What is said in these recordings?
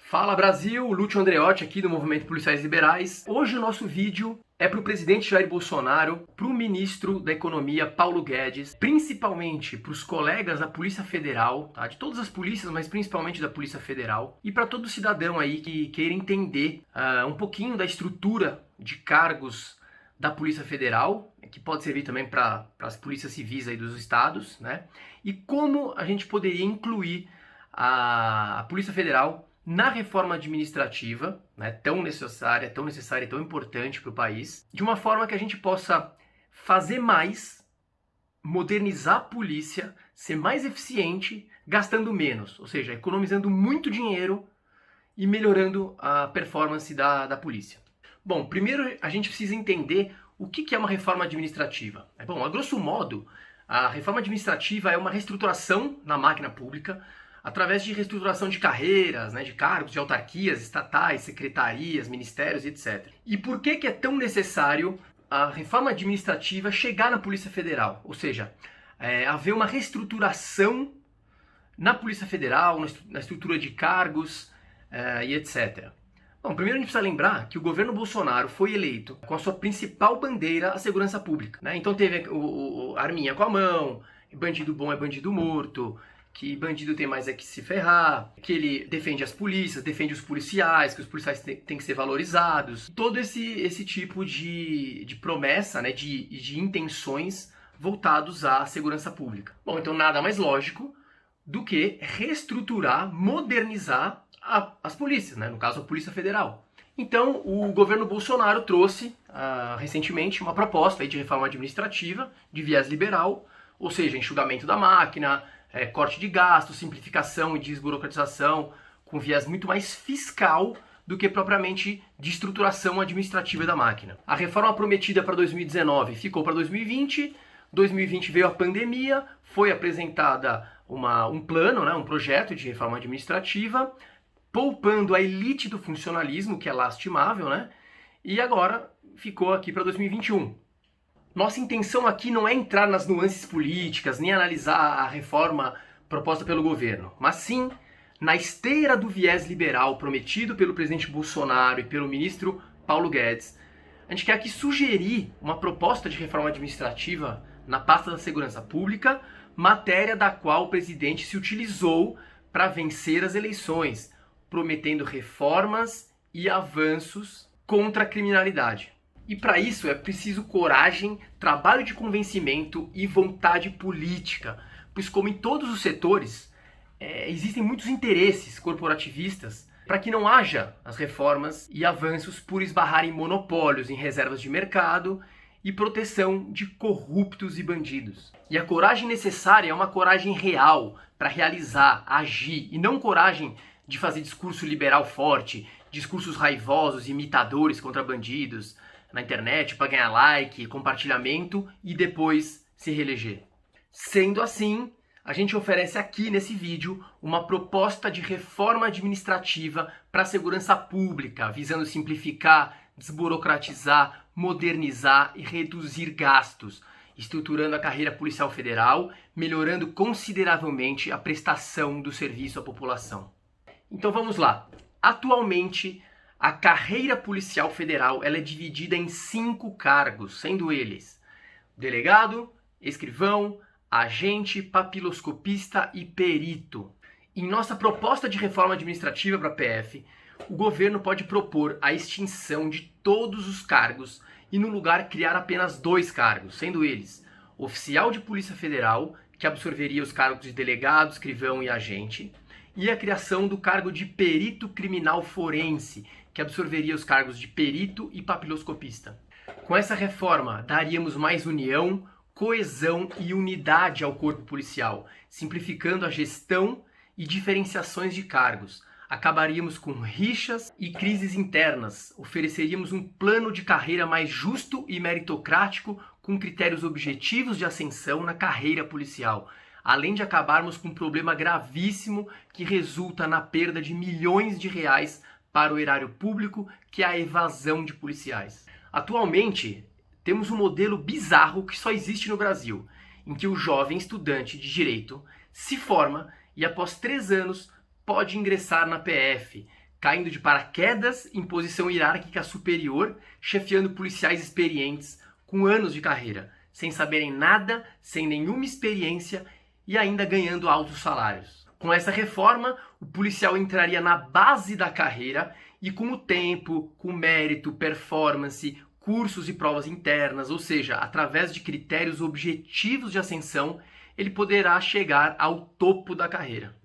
Fala Brasil, Lúcio Andreotti aqui do Movimento Policiais Liberais. Hoje o nosso vídeo é para o presidente Jair Bolsonaro, para o ministro da Economia Paulo Guedes, principalmente para os colegas da Polícia Federal, tá? De todas as polícias, mas principalmente da Polícia Federal, e para todo cidadão aí que queira entender um pouquinho da estrutura de cargos da Polícia Federal, que pode servir também para as polícias civis aí dos estados, né? E como a gente poderia incluir a Polícia Federal na reforma administrativa, né, tão necessária e tão importante para o país, de uma forma que a gente possa fazer mais, modernizar a polícia, ser mais eficiente, gastando menos, ou seja, economizando muito dinheiro e melhorando a performance da polícia. Bom, primeiro a gente precisa entender o que é uma reforma administrativa. Bom, a grosso modo, a reforma administrativa é uma reestruturação na máquina pública, através de reestruturação de carreiras, né, de cargos, de autarquias, estatais, secretarias, ministérios, etc. E por que é tão necessário a reforma administrativa chegar na Polícia Federal? Ou seja, haver uma reestruturação na Polícia Federal, na estrutura de cargos e etc. Bom, primeiro a gente precisa lembrar que o governo Bolsonaro foi eleito com a sua principal bandeira a segurança pública, né? Então teve a arminha com a mão, bandido bom é bandido morto, que bandido tem mais é que se ferrar, que ele defende as polícias, defende os policiais, que os policiais têm que ser valorizados. Todo esse tipo de promessa, né, de intenções voltados à segurança pública. Bom, então nada mais lógico do que reestruturar, modernizar as polícias, né, no caso a Polícia Federal. Então o governo Bolsonaro trouxe recentemente uma proposta aí de reforma administrativa de viés liberal, ou seja, enxugamento da máquina, corte de gastos, simplificação e desburocratização, com viés muito mais fiscal do que propriamente de estruturação administrativa da máquina. A reforma prometida para 2019 ficou para 2020, 2020 veio a pandemia, foi apresentada um plano, né, um projeto de reforma administrativa, poupando a elite do funcionalismo, que é lastimável, né, e agora ficou aqui para 2021. Nossa intenção aqui não é entrar nas nuances políticas, nem analisar a reforma proposta pelo governo, mas sim na esteira do viés liberal prometido pelo presidente Bolsonaro e pelo ministro Paulo Guedes. A gente quer aqui sugerir uma proposta de reforma administrativa na pasta da segurança pública, matéria da qual o presidente se utilizou para vencer as eleições, prometendo reformas e avanços contra a criminalidade. E para isso é preciso coragem, trabalho de convencimento e vontade política, pois como em todos os setores, existem muitos interesses corporativistas para que não haja as reformas e avanços por esbarrar em monopólios, em reservas de mercado e proteção de corruptos e bandidos. E a coragem necessária é uma coragem real para realizar, agir, e não coragem de fazer discurso liberal forte, discursos raivosos, imitadores contra bandidos, na internet para ganhar like, compartilhamento e depois se reeleger. Sendo assim, a gente oferece aqui nesse vídeo uma proposta de reforma administrativa para a segurança pública, visando simplificar, desburocratizar, modernizar e reduzir gastos, estruturando a carreira policial federal, melhorando consideravelmente a prestação do serviço à população. Então vamos lá. Atualmente, a carreira policial federal ela é dividida em 5 cargos, sendo eles delegado, escrivão, agente, papiloscopista e perito. Em nossa proposta de reforma administrativa para a PF, o governo pode propor a extinção de todos os cargos e, no lugar, criar apenas 2 cargos, sendo eles oficial de Polícia Federal, que absorveria os cargos de delegado, escrivão e agente, e a criação do cargo de perito criminal forense, que absorveria os cargos de perito e papiloscopista. Com essa reforma, daríamos mais união, coesão e unidade ao corpo policial, simplificando a gestão e diferenciações de cargos. Acabaríamos com rixas e crises internas, ofereceríamos um plano de carreira mais justo e meritocrático, com critérios objetivos de ascensão na carreira policial, além de acabarmos com um problema gravíssimo que resulta na perda de milhões de reais para o erário público, que é a evasão de policiais. Atualmente, temos um modelo bizarro que só existe no Brasil, em que o jovem estudante de direito se forma e após 3 anos pode ingressar na PF, caindo de paraquedas em posição hierárquica superior, chefiando policiais experientes com anos de carreira, sem saberem nada, sem nenhuma experiência e ainda ganhando altos salários. Com essa reforma, o policial entraria na base da carreira e com o tempo, com mérito, performance, cursos e provas internas, ou seja, através de critérios objetivos de ascensão, ele poderá chegar ao topo da carreira.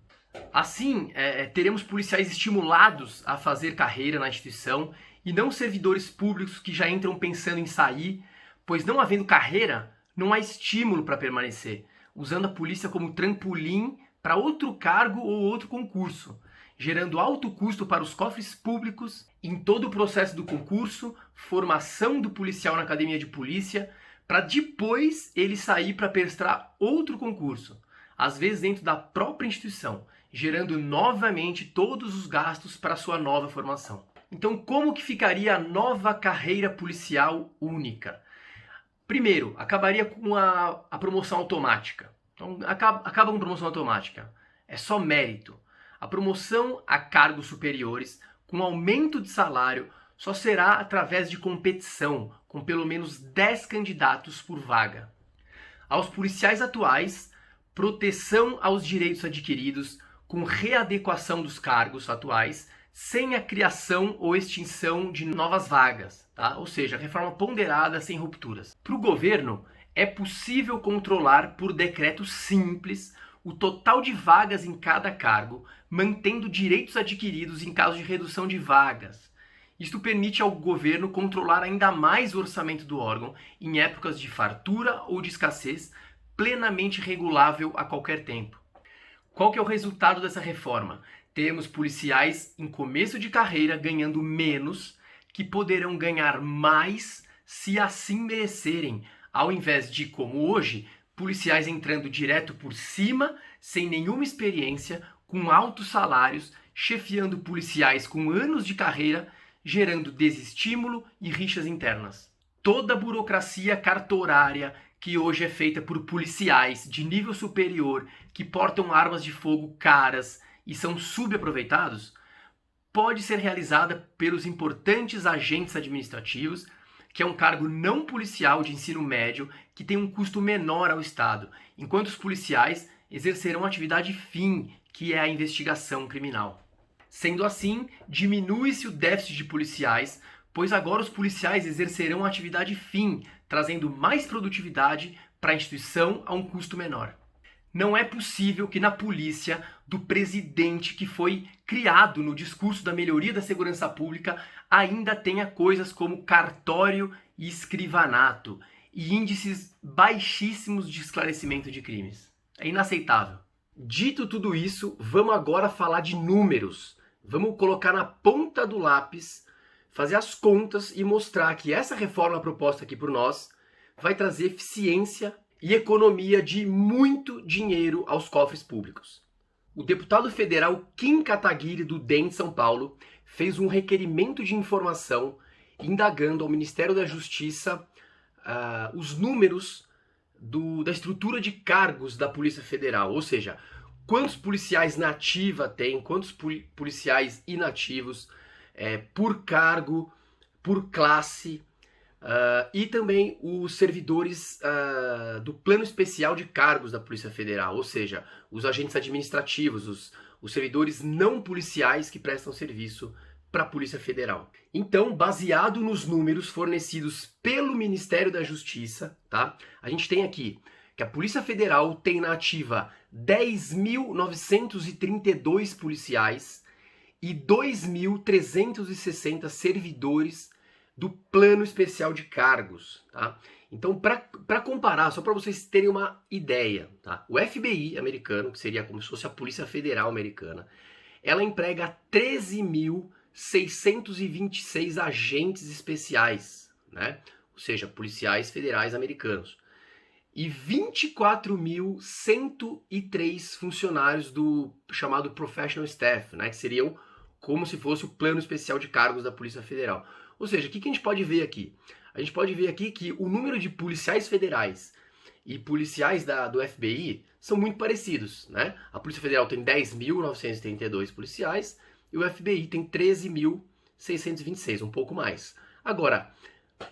Assim, teremos policiais estimulados a fazer carreira na instituição e não servidores públicos que já entram pensando em sair, pois não havendo carreira, não há estímulo para permanecer, usando a polícia como trampolim para outro cargo ou outro concurso, gerando alto custo para os cofres públicos em todo o processo do concurso, formação do policial na academia de polícia, para depois ele sair para prestar outro concurso, às vezes dentro da própria instituição, gerando novamente todos os gastos para sua nova formação. Então, como que ficaria a nova carreira policial única? Primeiro, acabaria com a promoção automática. Então, acaba com promoção automática. É só mérito. A promoção a cargos superiores, com aumento de salário, só será através de competição, com pelo menos 10 candidatos por vaga. Aos policiais atuais, proteção aos direitos adquiridos, com readequação dos cargos atuais, sem a criação ou extinção de novas vagas, tá? Ou seja, reforma ponderada sem rupturas. Para o governo, é possível controlar por decreto simples o total de vagas em cada cargo, mantendo direitos adquiridos em caso de redução de vagas. Isto permite ao governo controlar ainda mais o orçamento do órgão em épocas de fartura ou de escassez, plenamente regulável a qualquer tempo. Qual que é o resultado dessa reforma? Temos policiais em começo de carreira ganhando menos, que poderão ganhar mais se assim merecerem, ao invés de, como hoje, policiais entrando direto por cima, sem nenhuma experiência, com altos salários, chefiando policiais com anos de carreira, gerando desestímulo e rixas internas. Toda a burocracia cartorária que hoje é feita por policiais de nível superior que portam armas de fogo caras e são subaproveitados, pode ser realizada pelos importantes agentes administrativos, que é um cargo não policial de ensino médio que tem um custo menor ao Estado, enquanto os policiais exercerão atividade fim, que é a investigação criminal. Sendo assim, diminui-se o déficit de policiais, pois agora os policiais exercerão atividade fim, trazendo mais produtividade para a instituição a um custo menor. Não é possível que na polícia do presidente que foi criado no discurso da melhoria da segurança pública ainda tenha coisas como cartório e escrivanato e índices baixíssimos de esclarecimento de crimes. É inaceitável. Dito tudo isso, vamos agora falar de números. Vamos colocar na ponta do lápis, fazer as contas e mostrar que essa reforma proposta aqui por nós vai trazer eficiência e economia de muito dinheiro aos cofres públicos. O deputado federal Kim Kataguiri, do DEM de São Paulo, fez um requerimento de informação indagando ao Ministério da Justiça os números da estrutura de cargos da Polícia Federal, ou seja, quantos policiais na ativa tem, quantos policiais inativos, por cargo, por classe, e também os servidores do plano especial de cargos da Polícia Federal, ou seja, os agentes administrativos, os servidores não policiais que prestam serviço para a Polícia Federal. Então, baseado nos números fornecidos pelo Ministério da Justiça, tá? A gente tem aqui que a Polícia Federal tem na ativa 10.932 policiais e 2.360 servidores do plano especial de cargos, tá? Então, para comparar, só para vocês terem uma ideia, tá? O FBI americano, que seria como se fosse a Polícia Federal americana, ela emprega 13.626 agentes especiais, né? Ou seja, policiais federais americanos. E 24.103 funcionários do chamado Professional Staff, né? Que seriam como se fosse o plano especial de cargos da Polícia Federal. Ou seja, o que a gente pode ver aqui? A gente pode ver aqui que o número de policiais federais e policiais do FBI são muito parecidos, né? A Polícia Federal tem 10.932 policiais e o FBI tem 13.626, um pouco mais. Agora,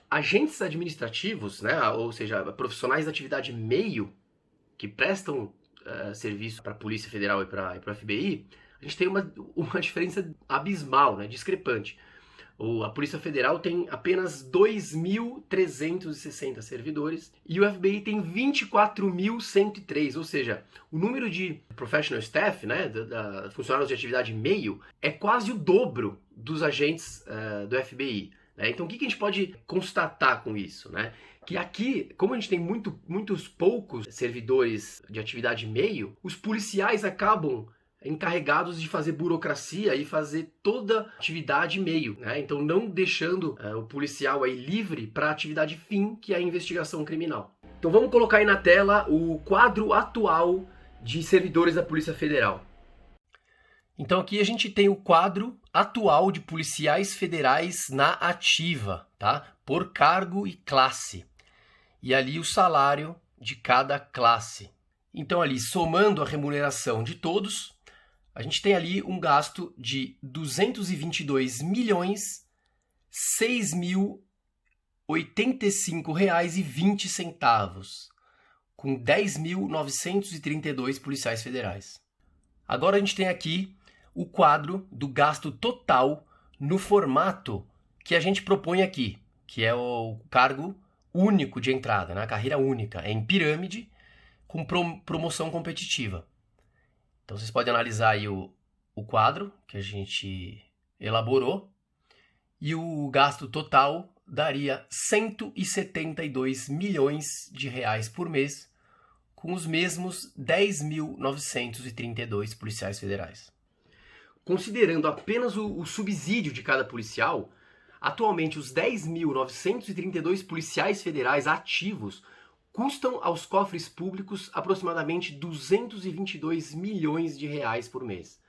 agentes administrativos, né, ou seja, profissionais da atividade meio, que prestam serviço para a Polícia Federal e para o FBI, a gente tem uma diferença abismal, né, discrepante. A Polícia Federal tem apenas 2.360 servidores e o FBI tem 24.103, ou seja, o número de professional staff, né, funcionários de atividade meio, é quase o dobro dos agentes do FBI. Né? Então o que a gente pode constatar com isso? Né? Que aqui, como a gente tem muitos poucos servidores de atividade meio, os policiais acabam encarregados de fazer burocracia e fazer toda atividade meio, né? Então não deixando o policial aí livre para a atividade fim, que é a investigação criminal. Então vamos colocar aí na tela o quadro atual de servidores da Polícia Federal. Então aqui a gente tem o quadro atual de policiais federais na ativa, tá? Por cargo e classe. E ali o salário de cada classe. Então ali, somando a remuneração de todos, a gente tem ali um gasto de R$ 222.685,20, com 10.932 policiais federais. Agora a gente tem aqui o quadro do gasto total no formato que a gente propõe aqui, que é o cargo único de entrada, né? A carreira única, é em pirâmide, com promoção competitiva. Então vocês podem analisar aí o quadro que a gente elaborou e o gasto total daria R$ 172 milhões por mês, com os mesmos 10.932 policiais federais. Considerando apenas o subsídio de cada policial, atualmente os 10.932 policiais federais ativos custam aos cofres públicos aproximadamente 222 milhões de reais por mês.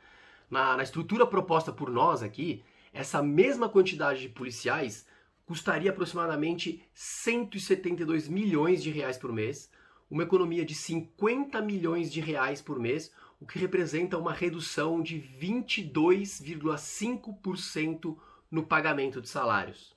Na estrutura proposta por nós aqui, essa mesma quantidade de policiais custaria aproximadamente 172 milhões de reais por mês, uma economia de 50 milhões de reais por mês, o que representa uma redução de 22,5% no pagamento de salários.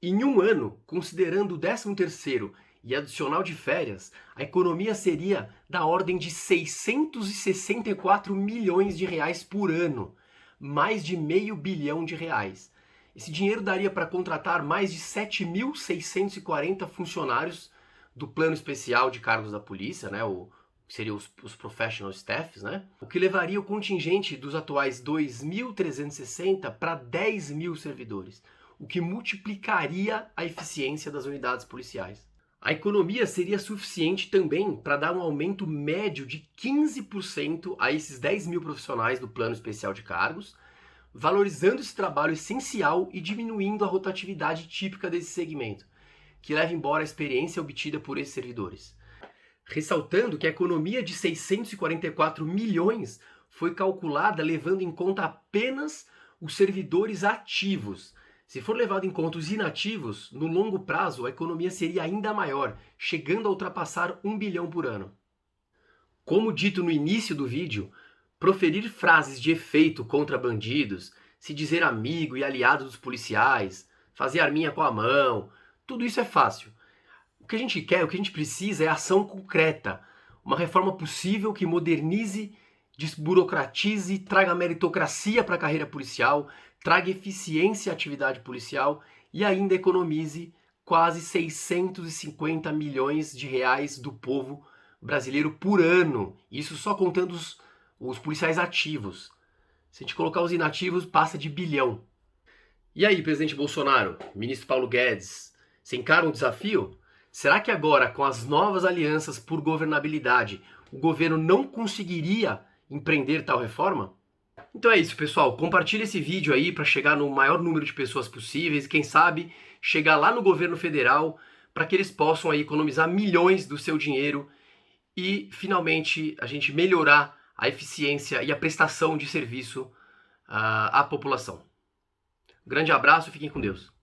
Em um ano, considerando o 13º e adicional de férias, a economia seria da ordem de 664 milhões de reais por ano, mais de $500 milhão. Esse dinheiro daria para contratar mais de 7.640 funcionários do plano especial de cargos da polícia, né, que seriam os professional staffs, né, o que levaria o contingente dos atuais 2.360 para 10.000 servidores, o que multiplicaria a eficiência das unidades policiais. A economia seria suficiente também para dar um aumento médio de 15% a esses 10.000 profissionais do plano especial de cargos, valorizando esse trabalho essencial e diminuindo a rotatividade típica desse segmento, que leva embora a experiência obtida por esses servidores. Ressaltando que a economia de 644 milhões foi calculada levando em conta apenas os servidores ativos. Se for levado em conta os inativos, no longo prazo a economia seria ainda maior, chegando a ultrapassar 1 bilhão por ano. Como dito no início do vídeo, proferir frases de efeito contra bandidos, se dizer amigo e aliado dos policiais, fazer arminha com a mão, tudo isso é fácil. O que a gente quer, o que a gente precisa é ação concreta, uma reforma possível que modernize, desburocratize, traga meritocracia para a carreira policial, traga eficiência à atividade policial e ainda economize quase 650 milhões de reais do povo brasileiro por ano. Isso só contando os policiais ativos. Se a gente colocar os inativos, passa de bilhão. E aí, presidente Bolsonaro, ministro Paulo Guedes, você encara um desafio? Será que agora, com as novas alianças por governabilidade, o governo não conseguiria empreender tal reforma? Então é isso, pessoal. Compartilhe esse vídeo aí para chegar no maior número de pessoas possíveis e, quem sabe, chegar lá no governo federal para que eles possam aí economizar milhões do seu dinheiro e, finalmente, a gente melhorar a eficiência e a prestação de serviço à população. Um grande abraço e fiquem com Deus.